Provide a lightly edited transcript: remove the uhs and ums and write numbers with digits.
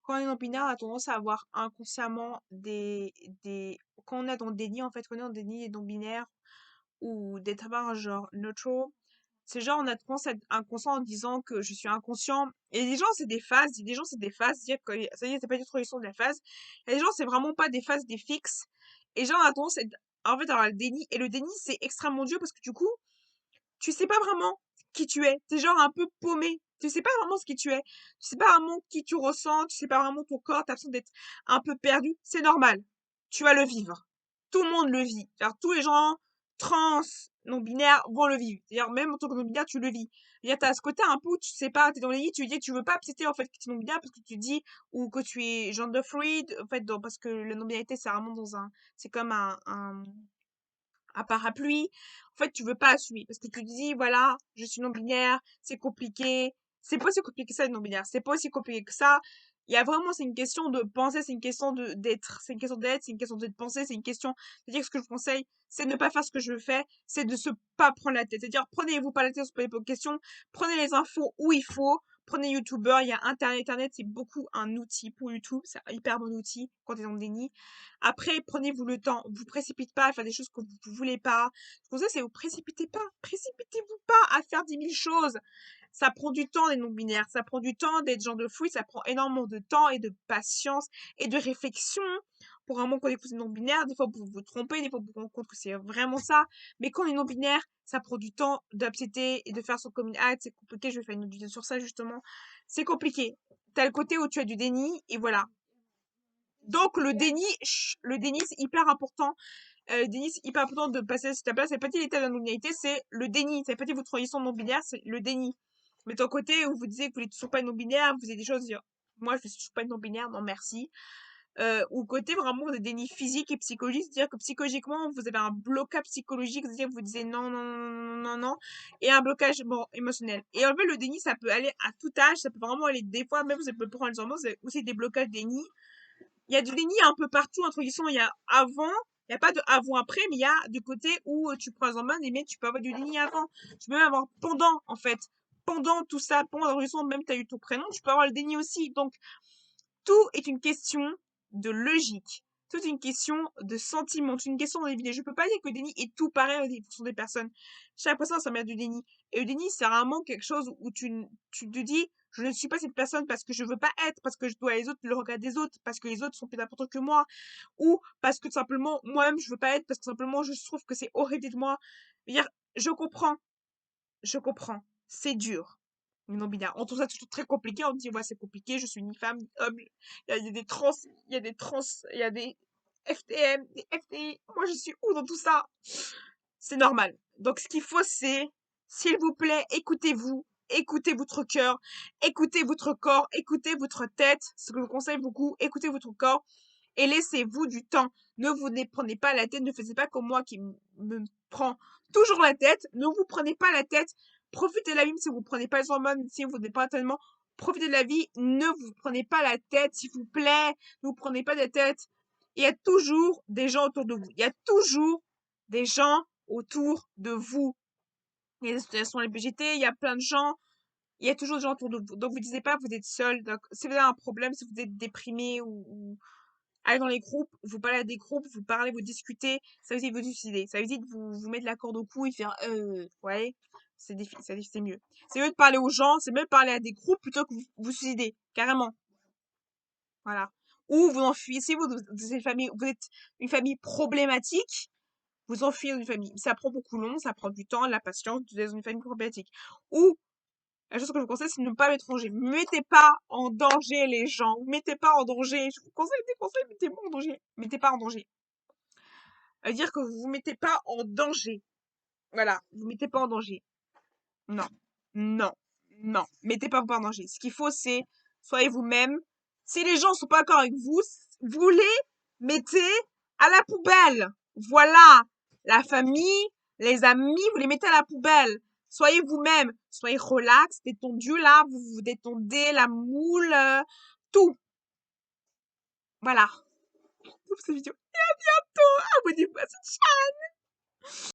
quand on est non-binaire, on a tendance à avoir inconsciemment quand on est dans le déni, en fait, quand on est dans le déni et non-binaire, ou d'être avoir un genre neutral, c'est genre, on a tendance à être inconscient en disant que je suis inconscient. Et les gens, c'est des phases. Des gens, c'est des phases. Dire que ça y est, c'est pas du tout de la phase. Et les gens, c'est vraiment pas des phases, des fixes. Et genre, on a tendance à en fait, à avoir le déni. Et le déni, c'est extrêmement dur parce que du coup, tu sais pas vraiment qui tu es. T'es genre un peu paumé. Tu sais pas vraiment ce qui tu es. Tu sais pas vraiment qui tu ressens. Tu sais pas vraiment ton corps. T'as l'impression d'être un peu perdu. C'est normal. Tu vas le vivre. Tout le monde le vit. C'est-à-dire, tous les gens trans, non-binaires vont le vivre. C'est-à-dire, même en tant que non-binaire, tu le vis. C'est-à-dire, t'as ce côté un peu où tu sais pas, t'es dans les lits, tu dis, tu veux pas accepter, en fait, que tu es non-binaire parce que tu dis, ou que tu es gender fluid, en fait, parce que la non-binarité, c'est vraiment c'est comme un parapluie. En fait, tu veux pas assumer parce que tu te dis, voilà, je suis non-binaire, c'est compliqué. C'est pas aussi compliqué que ça, être non-binaire. C'est pas aussi compliqué que ça. Il y a vraiment, c'est une question de penser, c'est une question d'être. C'est une question d'être, c'est une question de penser, c'est une question de dire ce que je vous conseille, c'est de ne pas faire ce que je fais, c'est de se pas prendre la tête. C'est-à-dire, prenez-vous pas la tête, posez pas de questions, prenez les infos où il faut, prenez YouTuber, il y a Internet. Internet, c'est beaucoup un outil pour YouTube, c'est un hyper bon outil quand t'es dans le déni. Après, prenez-vous le temps. Vous précipitez pas à faire des choses que vous voulez pas. Ce qu'on sait, c'est vous précipitez pas. Précipitez-vous pas à faire 10 000 choses. Ça prend du temps d'être non-binaire. Ça prend du temps d'être genre de fluide. Ça prend énormément de temps et de patience et de réflexion. Pour un moment qu'on est non-binaire, des fois vous vous trompez, des fois vous vous rendez compte que c'est vraiment ça. Mais quand on est non-binaire, ça prend du temps d'accepter et de faire son coming out. C'est compliqué. Je vais faire une autre vidéo sur ça justement. C'est compliqué. T'as le côté où tu as du déni et voilà. Donc le déni c'est hyper important. Le déni c'est hyper important de passer à cette étape-là. C'est pas dit l'état de la non-binarité, c'est le déni. Ça fait pas dit votre transition non-binaire, c'est le déni. Mais d'un côté où vous disiez que vous n'êtes toujours pas non-binaire, vous avez des choses dire, moi je suis toujours pas non-binaire, non merci. Ou côté vraiment de déni physique et psychologique, c'est-à-dire que psychologiquement vous avez un blocage psychologique, c'est-à-dire que vous disiez non, non, non, non, non, non, et un blocage bon, émotionnel. Et en fait le déni ça peut aller à tout âge, ça peut vraiment aller des fois, même ça peut prendre les hormones, c'est aussi des blocages déni. Il y a du déni un peu partout entre guillemets. Il y a avant, il n'y a pas de avant-après, mais il y a du côté où tu prends un hormone, mais tu peux avoir du déni avant. Tu peux même avoir pendant, en fait. Pendant tout ça, pendant l'enregistrement, même tu as eu ton prénom, tu peux avoir le déni aussi. Donc, tout est une question de logique. Tout est une question de sentiment. C'est une question de vidéos. Je peux pas dire que le déni est tout pareil en fonction des personnes. Chaque personne, ça mère du déni. Et le déni, c'est rarement quelque chose où tu te dis, je ne suis pas cette personne parce que je veux pas être, parce que je dois les autres, le regard des autres, parce que les autres sont plus importants que moi, ou parce que tout simplement, moi-même, je veux pas être, parce que simplement, je trouve que c'est horrible de moi. Dire, je comprends. Je comprends. C'est dur. Une non-binaire. On trouve ça toujours très compliqué. On dit, ouais, c'est compliqué. Je suis ni femme, ni homme. Il y a des trans, il y a des trans, il y a des FTM, des FTI. Moi, je suis où dans tout ça? C'est normal. Donc, ce qu'il faut, c'est, s'il vous plaît, écoutez-vous. Écoutez votre cœur. Écoutez votre corps. Écoutez votre tête. Ce que je vous conseille beaucoup. Écoutez votre corps. Et laissez-vous du temps. Ne vous ne prenez pas la tête. Ne faites pas comme moi qui me prend toujours la tête. Ne vous prenez pas la tête. Profitez de la vie, même si vous ne prenez pas les hormones, si vous n'êtes pas tellement. Profitez de la vie. Ne vous prenez pas la tête, s'il vous plaît. Ne vous prenez pas la tête. Il y a toujours des gens autour de vous. Il y a toujours des gens autour de vous. Il y a des associations LGBT, il y a plein de gens. Il y a toujours des gens autour de vous. Donc, vous ne disiez pas que vous êtes seul. Donc, si vous avez un problème, si vous êtes déprimé ou allez dans les groupes, vous parlez à des groupes, vous parlez, vous discutez, ça évite de vous suicider. Ça évite de vous mettre la corde au cou et faire, ouais, c'est mieux. C'est mieux de parler aux gens, c'est mieux de parler à des groupes plutôt que vous suicider. Carrément. Voilà. Ou vous enfuyez, si vous êtes une famille problématique, vous enfuyez d'une famille. Ça prend beaucoup long, ça prend du temps, la patience, vous êtes une famille problématique. Ou, la chose que je vous conseille, c'est de ne pas mettre en danger. Mettez pas en danger les gens. Mettez pas en danger. Je vous conseille des conseils, mettez pas en danger. Mettez pas en danger. Ça veut dire que vous vous mettez pas en danger. Voilà. Vous mettez pas en danger. Non. Non. Non. Mettez pas en danger. Ce qu'il faut, c'est, soyez vous-même. Si les gens sont pas d'accord avec vous, vous les mettez à la poubelle. Voilà. La famille, les amis, vous les mettez à la poubelle. Soyez vous-même. Soyez relax, détendu là. Vous vous détendez, la moule, tout. Voilà. Pour cette vidéo. Et à bientôt. Abonnez-vous à cette chaîne.